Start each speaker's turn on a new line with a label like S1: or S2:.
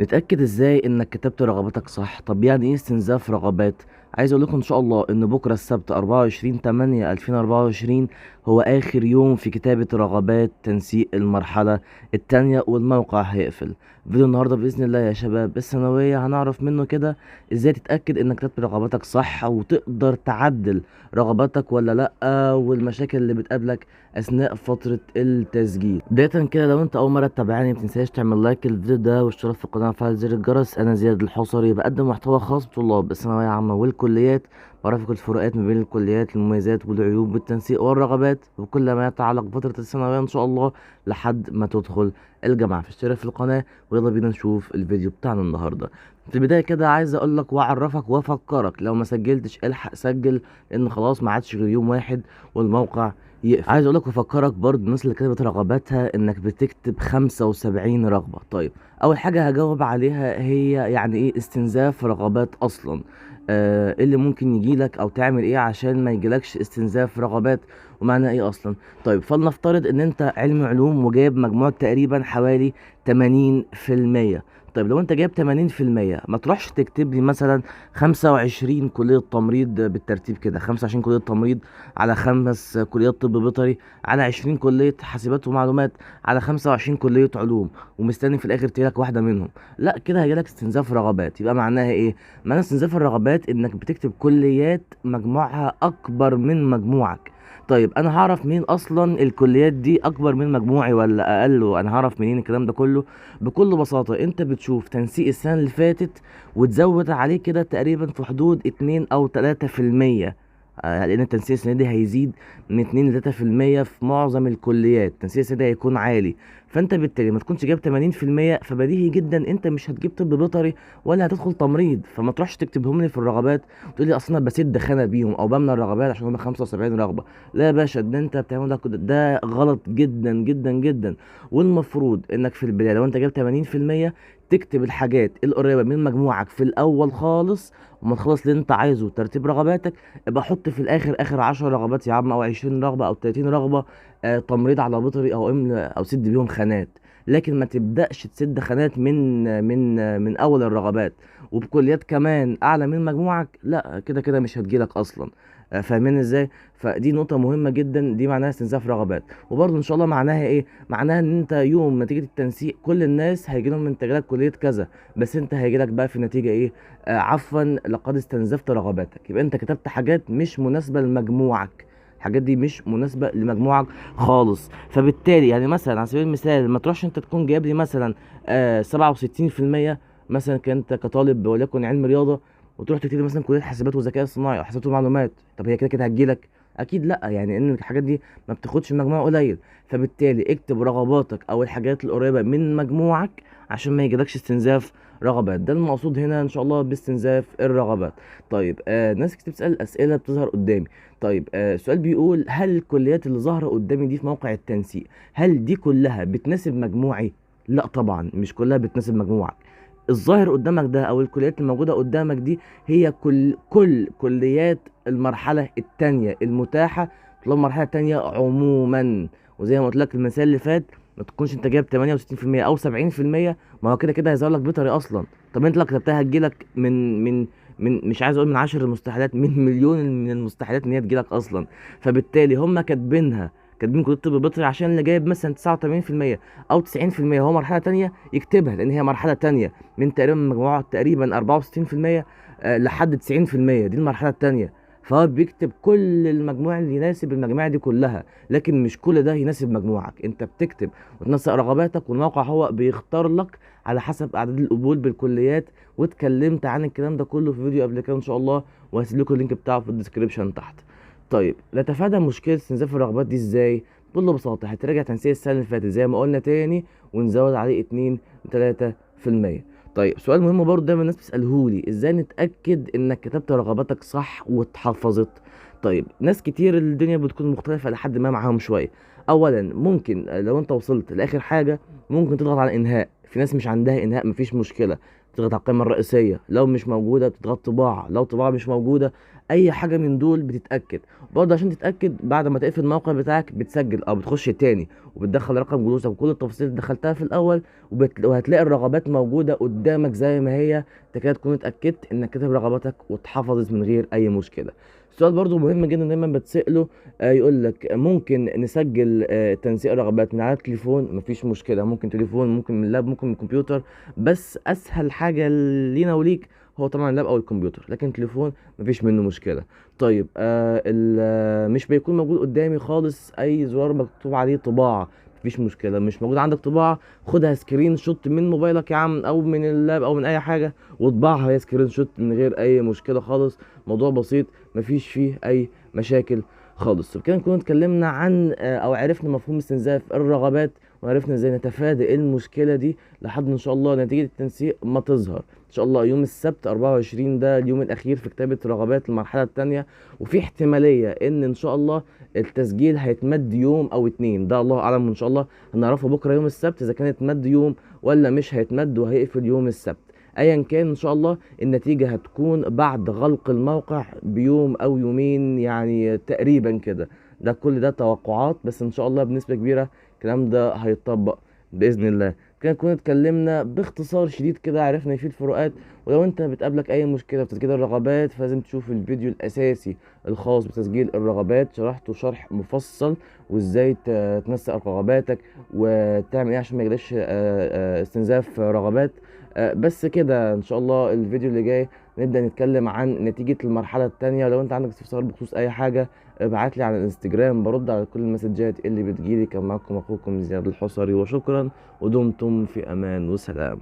S1: نتأكد ازاي انك كتبت رغباتك صح؟ طب يعني ايه استنزاف رغبات؟ عايز اقول لكم ان شاء الله ان بكره السبت 24/8/2024 هو اخر يوم في كتابة رغبات تنسيق المرحلة التانية، والموقع هيقفل. فيديو النهاردة بإذن الله يا شباب الثانوية هنعرف منه كده ازاي تتأكد انك كتبت رغباتك صح وتقدر تعدل رغباتك ولا لأ، والمشاكل اللي بتقابلك اثناء فترة التسجيل. بداية كده لو انت اول مرة تتابعني متنساش تعمل لايك للفيديو ده واشتراك في القناة وفعل زر الجرس. انا زياد الحصري بقدم محتوى خاص بطلاب الثانوية العامة والكليات، بعرفك الفروقات ما بين الكليات، المميزات والعيوب بالتنسيق والرغبات وكل ما يتعلق بفترة الثانوية ان شاء الله لحد ما تدخل الجامعة. فاشترك في القناة ويلا بينا نشوف الفيديو بتاعنا النهاردة. في البداية كده عايز اقول لك واعرفك وافكرك لو ما سجلتش الحق سجل، لان خلاص ما عادش غير يوم واحد والموقع يقفل. عايز اقولك وافكرك برضه الناس اللي كتبت رغباتها انك بتكتب 75 رغبة. طيب اول حاجة هجاوب عليها هي يعني ايه استنزاف رغبات اصلا؟ ايه اللي ممكن يجيلك او تعمل ايه عشان ما يجيلكش استنزاف رغبات، ومعنى ايه اصلا؟ طيب فلنفترض ان انت علم علوم وجايب مجموع تقريبا حوالي 80%. طيب لو انت جايب 80% ما تروحش تكتب لي مثلا 25 كلية تمريض بالترتيب كده، 25 كلية تمريض على 5 كليات طب بيطري على 20 كلية حاسبات ومعلومات على 25 كلية علوم، ومستني في الآخر تجيلك واحدة منهم. لا كده هيجيلك استنزاف رغبات. يبقى معناها إيه؟ معناها استنزاف الرغبات إنك بتكتب كليات مجموعها أكبر من مجموعك. طيب انا هعرف منين اصلا الكليات دي اكبر من مجموعي ولا اقل؟ وانا هعرف منين الكلام ده كله؟ بكل بساطة انت بتشوف تنسيق السنة اللي فاتت وتزود عليه كده تقريبا في حدود 2 او 3%. لان التنسيق السنه دي هيزيد من 2 ل 3% في معظم الكليات. التنسيق السنه دي هيكون عالي، فانت بالتالي ما تكونش جايب 80%، فبديهي جدا انت مش هتجيب طب بيطري ولا هتدخل تمريض. فما تروحش تكتبهم لي في الرغبات وتقول لي اصل انا بسد خانه بيهم او بملى الرغبات عشان هم 75 رغبه. لا يا باشا، ده انت بتعمل ده غلط جدا جدا جدا. والمفروض انك في البدايه لو انت جايب 80% تكتب الحاجات القريبه من مجموعك في الاول خالص، وما تخلص اللي انت عايزه ترتيب رغباتك ابقى حط في الاخر اخر 10 رغبات يا عم، او 20 رغبه او 30 رغبه تمريض على بيطري او او سد بيهم خانات. لكن ما تبداش تسد خانات من اول الرغبات وبكليات كمان اعلى من مجموعك. لا كده كده مش هتجيلك اصلا. فاهمين ازاي؟ فدي نقطة مهمة جدا، دي معناها استنزاف رغبات. وبرضه ان شاء الله معناها ايه؟ معناها ان انت يوم نتيجة التنسيق كل الناس هيجي لهم من تجارب كلية كذا، بس انت هيجيلك بقى في النتيجة ايه؟ عفوا لقد استنزفت رغباتك. يبقى انت كتبت حاجات مش مناسبة لمجموعك، الحاجات دي مش مناسبة لمجموعك خالص. فبالتالي يعني مثلا على سبيل المثال ما تروحش انت تكون جايب لي مثلا 67% مثلا كنت كطالب وليكن علم رياضة، وتروح تكتب مثلا كلية حاسبات وذكاء اصطناعي او حاسبات ومعلومات. طب هي كده كده هتجيلك؟ اكيد لا، يعني ان الحاجات دي ما بتاخدش مجموع قليل. فبالتالي اكتب رغباتك او الحاجات القريبة من مجموعك عشان ما يجيلكش استنزاف رغبات. ده المقصود هنا ان شاء الله باستنزاف الرغبات. طيب ناس كتير بتسال اسئله بتظهر قدامي. طيب السؤال بيقول هل الكليات اللي ظاهره قدامي دي في موقع التنسيق هل دي كلها بتناسب مجموعي؟ لا طبعا مش كلها بتناسب مجموعك. الظاهر قدامك ده او الكليات الموجوده قدامك دي هي كل كليات المرحله الثانيه المتاحه، طلاب المرحله الثانيه عموما. وزي ما قلت لك المثال اللي فات، ما تكونش انت جايب 68% او 70%، ما هو كده كده هيظهر لك بيطري اصلا. طب انت لو كتبتها هتجيلك من مش عايز اقول من 10 المستحيلات، من مليون من المستحيلات ان هي تجيلك اصلا. فبالتالي هم كاتبين كليه طب بيطري عشان اللي جايب مثلا 89% او 90% هو مرحله تانية يكتبها، لان هي مرحله تانية من تقريبا مجموعه تقريبا 64% لحد 90%، دي المرحله التانية. فهو بيكتب كل المجموع اللي يناسب المجموعه دي كلها، لكن مش كل ده يناسب مجموعك. انت بتكتب وتنسق رغباتك، والموقع هو بيختار لك على حسب اعداد القبول بالكليات. واتكلمت عن الكلام ده كله في فيديو قبل كده ان شاء الله، وهسيب لكم اللينك بتاعه في الديسكريبشن تحت. طيب نتفادى مشكله استنزاف الرغبات دي ازاي؟ بكل بساطه هتراجع تنسيق السنه اللي فاتت زي ما قلنا تاني، ونزود عليه 2 3%. طيب سؤال مهم برضه دايما الناس بتسالهولي، ازاي نتاكد انك كتبت رغباتك صح واتحفظت؟ طيب ناس كتير الدنيا بتكون مختلفه لحد ما معاهم شويه. اولا ممكن لو انت وصلت لاخر حاجه ممكن تضغط على انهاء. في ناس مش عندها انهاء، مفيش مشكله، بتضغط على القائمه الرئيسيه، لو مش موجوده بتضغط طباعه، لو طباعه مش موجوده اي حاجه من دول بتتاكد. برضه عشان تتاكد بعد ما تقفل الموقع بتاعك بتسجل او بتخش تاني وبتدخل رقم جلوسك وكل التفاصيل اللي دخلتها في الاول، وهتلاقي الرغبات موجوده قدامك زي ما هي. انت كده تكون اتاكدت انك كاتب رغباتك واتحفظت من غير اي مشكله. السؤال برضو مهم جدا دايما بتسأله، يقول لك ممكن نسجل تنسيق الرغبات من على التليفون؟ مفيش مشكله، ممكن تليفون، ممكن من اللاب، ممكن من الكمبيوتر، بس اسهل حاجه لينا وليك هو طبعا اللاب او الكمبيوتر، لكن التليفون مفيش منه مشكله. طيب مش بيكون موجود قدامي خالص اي زرار مكتوب عليه طباعه؟ مفيش مشكله، مش موجود عندك طباعه، خدها سكرين شوت من موبايلك يا عم او من اللاب او من اي حاجه واطبعها هي سكرين شوت من غير اي مشكله خالص. موضوع بسيط مفيش فيه اي مشاكل خالص. بكده نكون اتكلمنا عن او عرفنا مفهوم استنزاف الرغبات، وعرفنا ازاي نتفادى المشكله دي لحد ان شاء الله نتيجه التنسيق ما تظهر. ان شاء الله يوم السبت 24 ده اليوم الاخير في كتابه رغبات المرحله الثانيه، وفي احتماليه ان شاء الله التسجيل هيتمد يوم او اتنين، ده الله اعلم، ان شاء الله هنعرفه بكره يوم السبت اذا كان اتمد يوم ولا مش هيتمد وهيقفل يوم السبت. ايا كان ان شاء الله النتيجة هتكون بعد غلق الموقع بيوم او يومين يعني تقريبا كده. ده كل ده توقعات، بس ان شاء الله بنسبة كبيرة الكلام ده هيتطبق باذن الله. كده نكون اتكلمنا باختصار شديد كده، عرفنا فيه الفروقات. ولو انت بتقابلك اي مشكله في تسجيل الرغبات فلازم تشوف الفيديو الاساسي الخاص بتسجيل الرغبات، شرحته شرح مفصل، وازاي تنسق رغباتك وتعمل ايه عشان ما يجيلكش استنزاف رغبات. بس كده ان شاء الله الفيديو اللي جاي نبدأ نتكلم عن نتيجة المرحلة التانية. لو انت عندك استفسار بخصوص اي حاجة ابعت لي على الانستجرام، برد على كل المسجات اللي بتجيلي. كان معكم اخوكم زياد الحصري، وشكرا ودمتم في امان وسلام.